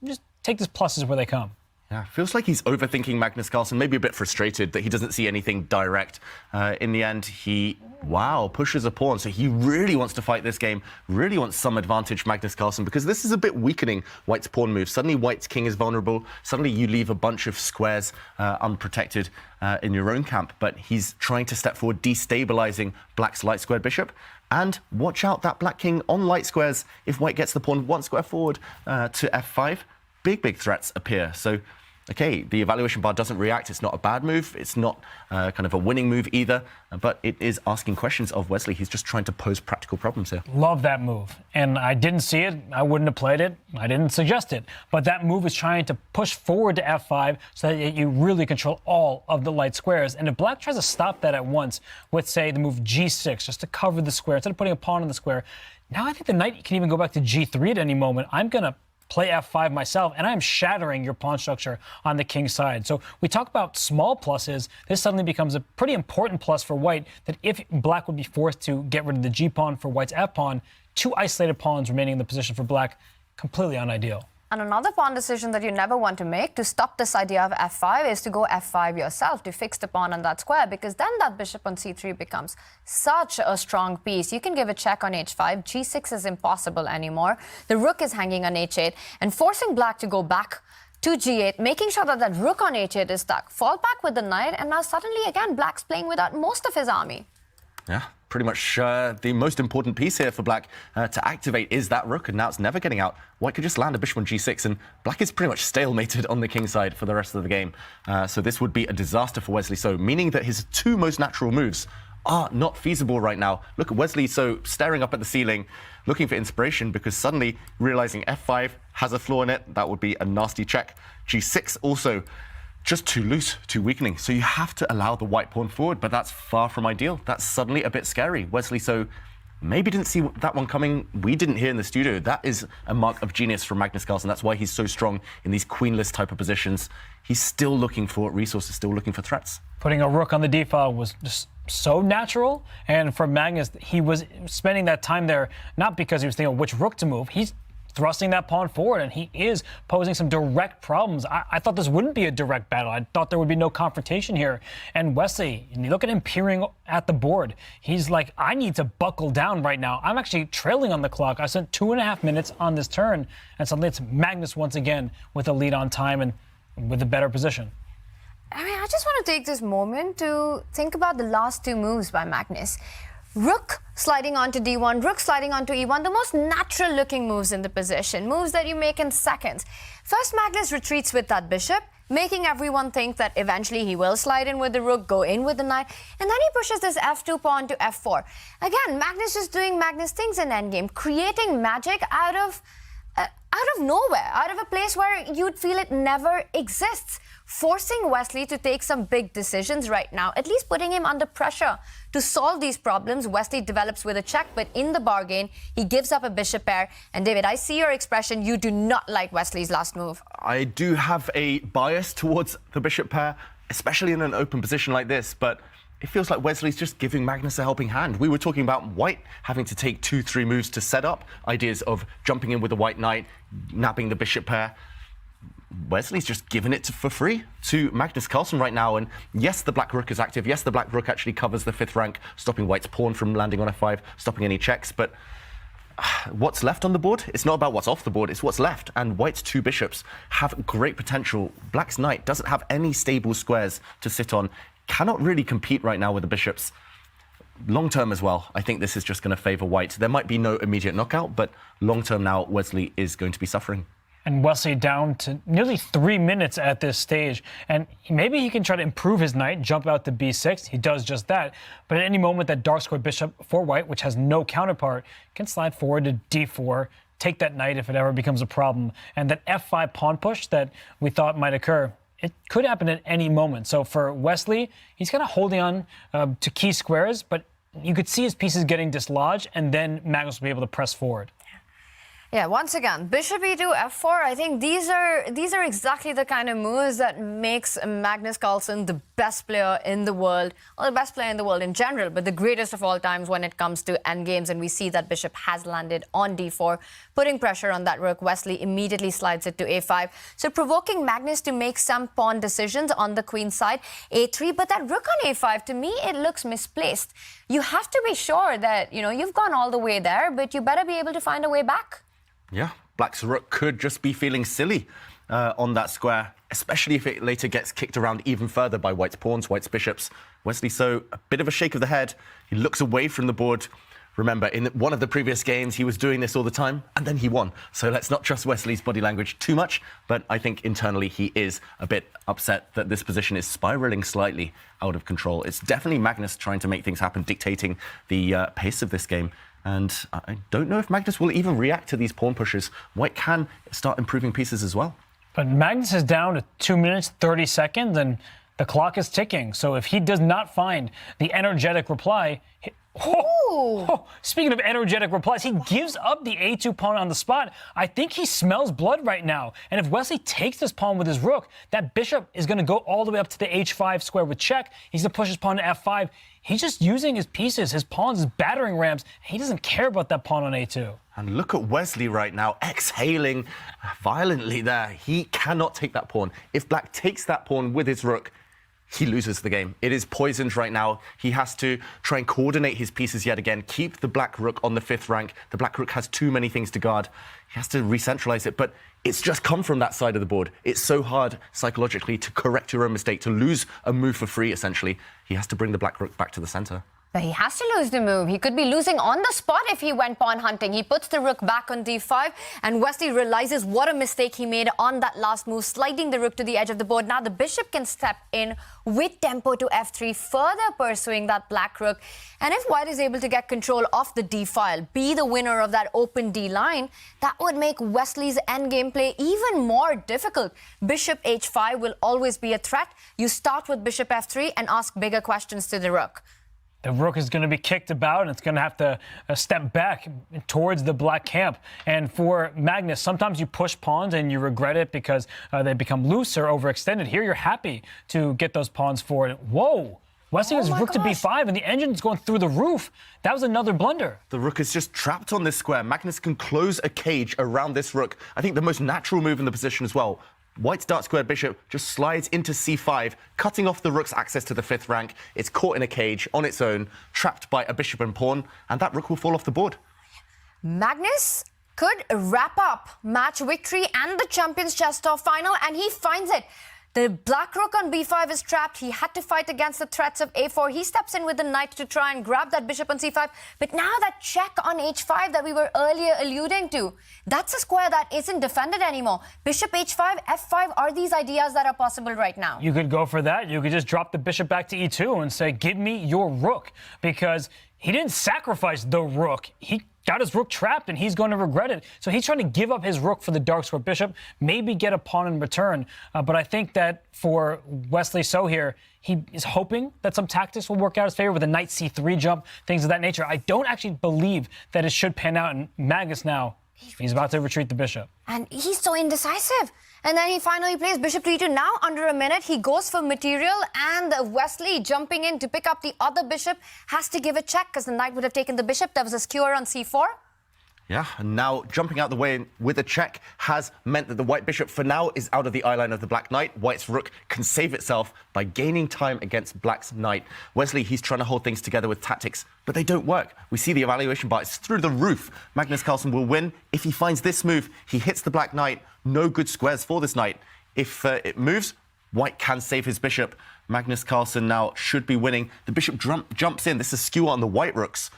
just take these pluses where they come. Yeah, feels like he's overthinking Magnus Carlsen, maybe a bit frustrated that he doesn't see anything direct. In the end, he, pushes a pawn. So he really wants to fight this game, really wants some advantage, Magnus Carlsen, because this is a bit weakening White's pawn move. Suddenly, White's king is vulnerable. Suddenly, you leave a bunch of squares unprotected in your own camp. But he's trying to step forward, destabilizing Black's light squared bishop. And watch out, that Black king on light squares. If White gets the pawn one square forward to f5, big threats appear. So, okay, the evaluation bar doesn't react. It's not a bad move. It's not kind of a winning move either. But it is asking questions of Wesley. He's just trying to pose practical problems here. Love that move. And I didn't see it. I wouldn't have played it. I didn't suggest it. But that move is trying to push forward to f5 so that you really control all of the light squares. And if Black tries to stop that at once with, say, the move g6, just to cover the square, instead of putting a pawn on the square, now I think the knight can even go back to g3 at any moment. I'm going to play f5 myself, and I'm shattering your pawn structure on the king's side. So we talk about small pluses. This suddenly becomes a pretty important plus for White, that if Black would be forced to get rid of the g-pawn for White's f-pawn, 2 isolated pawns remaining in the position for Black, completely unideal. And another pawn decision that you never want to make to stop this idea of f5 is to go f5 yourself to fix the pawn on that square, because then that bishop on c3 becomes such a strong piece. You can give a check on h5. g6 is impossible anymore. The rook is hanging on h8 and forcing Black to go back to g8, making sure that that rook on h8 is stuck. Fall back with the knight, and now suddenly again Black's playing without most of his army. Yeah, pretty much the most important piece here for Black to activate is that rook, and now it's never getting out. White could just land a bishop on g6, and Black is pretty much stalemated on the king side for the rest of the game. So this would be a disaster for Wesley, so meaning that his 2 most natural moves are not feasible right now. Look at Wesley so staring up at the ceiling, looking for inspiration, because suddenly realizing f5 has a flaw in it. That would be a nasty check. g6 also just too loose, too weakening. So you have to allow the white pawn forward, but that's far from ideal. That's suddenly a bit scary. Wesley so maybe didn't see that one coming. We didn't here in the studio. That is a mark of genius from Magnus Carlsen. That's why he's so strong in these queenless type of positions. He's still looking for resources, still looking for threats. Putting a rook on the d file was just so natural. And for Magnus, he was spending that time there not because he was thinking which rook to move. He's thrusting that pawn forward, and he is posing some direct problems. I thought this wouldn't be a direct battle. I thought there would be no confrontation here. And Wesley, and you look at him peering at the board, he's like, I need to buckle down right now. I'm actually trailing on the clock. I spent 2.5 minutes on this turn, and suddenly it's Magnus once again with a lead on time and with a better position. I mean, I just want to take this moment to think about the last 2 moves by Magnus. Rook sliding onto d1, rook sliding onto e1, the most natural-looking moves in the position, moves that you make in seconds. First, Magnus retreats with that bishop, making everyone think that eventually he will slide in with the rook, go in with the knight, and then he pushes this f2 pawn to f4. Again, Magnus is doing Magnus things in endgame, creating magic out of nowhere, out of a place where you'd feel it never exists, forcing Wesley to take some big decisions right now, at least putting him under pressure to solve these problems. Wesley develops with a check, but in the bargain, he gives up a bishop pair. And David, I see your expression. You do not like Wesley's last move. I do have a bias towards the bishop pair, especially in an open position like this, but it feels like Wesley's just giving Magnus a helping hand. We were talking about White having to take 2-3 moves to set up ideas of jumping in with the white knight, nabbing the bishop pair. Wesley's just giving it for free to Magnus Carlsen right now. And yes, the black rook is active. Yes, the black rook actually covers the 5th rank, stopping White's pawn from landing on f5, stopping any checks. But what's left on the board? It's not about what's off the board, it's what's left. And White's 2 bishops have great potential. Black's knight doesn't have any stable squares to sit on, cannot really compete right now with the bishops. Long term as well, I think this is just going to favor White. There might be no immediate knockout, but long term now, Wesley is going to be suffering. And Wesley down to nearly 3 minutes at this stage. And maybe he can try to improve his knight, jump out to b6. He does just that. But at any moment, that dark square bishop for White, which has no counterpart, can slide forward to d4, take that knight if it ever becomes a problem. And that f5 pawn push that we thought might occur, it could happen at any moment. So for Wesley, he's kind of holding on to key squares, but you could see his pieces getting dislodged, and then Magnus will be able to press forward. Yeah, once again, bishop e2, f4, I think these are exactly the kind of moves that makes Magnus Carlsen the best player in the world, or the best player in the world in general, but the greatest of all times when it comes to endgames. And we see that bishop has landed on d4, putting pressure on that rook. Wesley immediately slides it to a5. So provoking Magnus to make some pawn decisions on the queen side, a3, but that rook on a5, to me, it looks misplaced. You have to be sure that, you've gone all the way there, but you better be able to find a way back. Yeah, Black's rook could just be feeling silly on that square, especially if it later gets kicked around even further by White's pawns, White's bishops. Wesley, so a bit of a shake of the head. He looks away from the board. Remember, in one of the previous games, he was doing this all the time, and then he won. So let's not trust Wesley's body language too much, but I think internally he is a bit upset that this position is spiraling slightly out of control. It's definitely Magnus trying to make things happen, dictating the pace of this game. And I don't know if Magnus will even react to these pawn pushes. White can start improving pieces as well. But Magnus is down to 2 minutes, 30 seconds, and the clock is ticking. So if he does not find the energetic reply... Speaking of energetic replies, he gives up the a2 pawn on the spot. I think he smells blood right now. And if Wesley takes this pawn with his rook, that bishop is going to go all the way up to the h5 square with check. He's going to push his pawn to f5. He's just using his pieces, his pawns, his battering rams. He doesn't care about that pawn on a2. And look at Wesley right now, exhaling violently there. He cannot take that pawn. If Black takes that pawn with his rook, he loses the game. It is poisoned right now. He has to try and coordinate his pieces yet again, keep the Black rook on the 5th rank. The Black rook has too many things to guard. He has to re-centralize it, but it's just come from that side of the board. It's so hard psychologically to correct your own mistake, to lose a move for free, essentially. He has to bring the Black rook back to the center. But he has to lose the move. He could be losing on the spot if he went pawn hunting. He puts the rook back on d5, and Wesley realizes what a mistake he made on that last move, sliding the rook to the edge of the board. Now the bishop can step in with tempo to f3, further pursuing that black rook. And if White is able to get control of the d file, be the winner of that open d line, that would make Wesley's endgame play even more difficult. Bishop h5 will always be a threat. You start with bishop f3 and ask bigger questions to the rook. The rook is going to be kicked about, and it's going to have to step back towards the black camp. And for Magnus, sometimes you push pawns and you regret it because they become loose or overextended. Here, you're happy to get those pawns forward. Whoa! Wesley has rook to b5, and the engine's going through the roof. That was another blunder. The rook is just trapped on this square. Magnus can close a cage around this rook. I think the most natural move in the position as well. White's dark squared bishop just slides into c5, cutting off the rook's access to the 5th rank. It's caught in a cage on its own, trapped by a bishop and pawn, and that rook will fall off the board. Magnus could wrap up match victory and the Champions Chess Tour final, and he finds it. The black rook on b5 is trapped. He had to fight against the threats of a4. He steps in with the knight to try and grab that bishop on c5. But now that check on h5 that we were earlier alluding to, that's a square that isn't defended anymore. Bishop h5, f5 are these ideas that are possible right now. You could go for that. You could just drop the bishop back to e2 and say, give me your rook, because he didn't sacrifice the rook. He got his rook trapped, and he's going to regret it. So he's trying to give up his rook for the dark square bishop, maybe get a pawn in return. But I think that for Wesley So here, he is hoping that some tactics will work out in his favor with a knight c3 jump, things of that nature. I don't actually believe that it should pan out, and Magnus now, he's about to retreat the bishop. And he's so indecisive. And then he finally plays bishop to e2. Now, under a minute, he goes for material, and Wesley, jumping in to pick up the other bishop, has to give a check because the knight would have taken the bishop. There was a skewer on c4. Yeah, and now jumping out the way with a check has meant that the white bishop for now is out of the eye line of the black knight. White's rook can save itself by gaining time against black's knight. Wesley, he's trying to hold things together with tactics, but they don't work. We see the evaluation bar, it's through the roof. Magnus Carlsen will win. If he finds this move, he hits the black knight. No good squares for this knight. If it moves, White can save his bishop. Magnus Carlsen now should be winning. The bishop jumps in. This is skewer on the white rooks.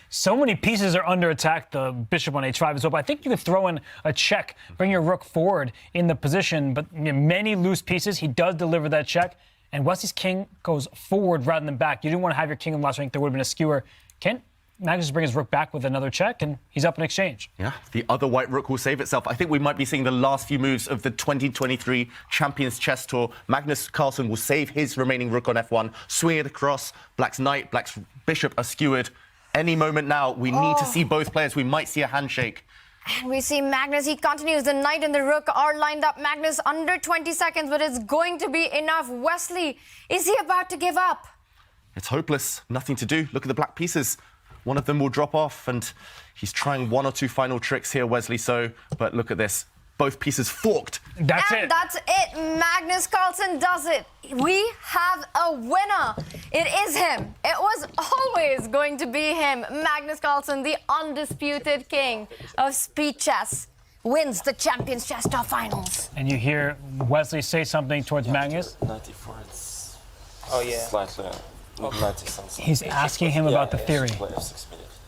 So many pieces are under attack, the bishop on h5 as well. But I think you could throw in a check, bring your rook forward in the position. But many loose pieces. He does deliver that check. And Wesley's king goes forward rather than back. You didn't want to have your king in the last rank. There would have been a skewer. Can Magnus bring his rook back with another check, and he's up in exchange. Yeah, the other white rook will save itself. I think we might be seeing the last few moves of the 2023 Champions Chess Tour. Magnus Carlsen will save his remaining rook on f1, swing it across. Black's knight, black's bishop are skewered. Any moment now, we need to see both players. We might see a handshake. And we see Magnus, he continues. The knight and the rook are lined up. Magnus under 20 seconds, but it's going to be enough. Wesley, is he about to give up? It's hopeless. Nothing to do. Look at the black pieces. One of them will drop off, and he's trying one or two final tricks here, Wesley. But look at this. Both pieces forked. That's and it. That's it. Magnus Carlsen does it. We have a winner. It is him. It was always going to be him. Magnus Carlsen, the undisputed king of speed chess, wins the Champions Chess Tour Finals. And you hear Wesley say something towards Magnus. 94, it's yeah. slightly 90 something. He's asking him about the theory. Play of 6 minutes.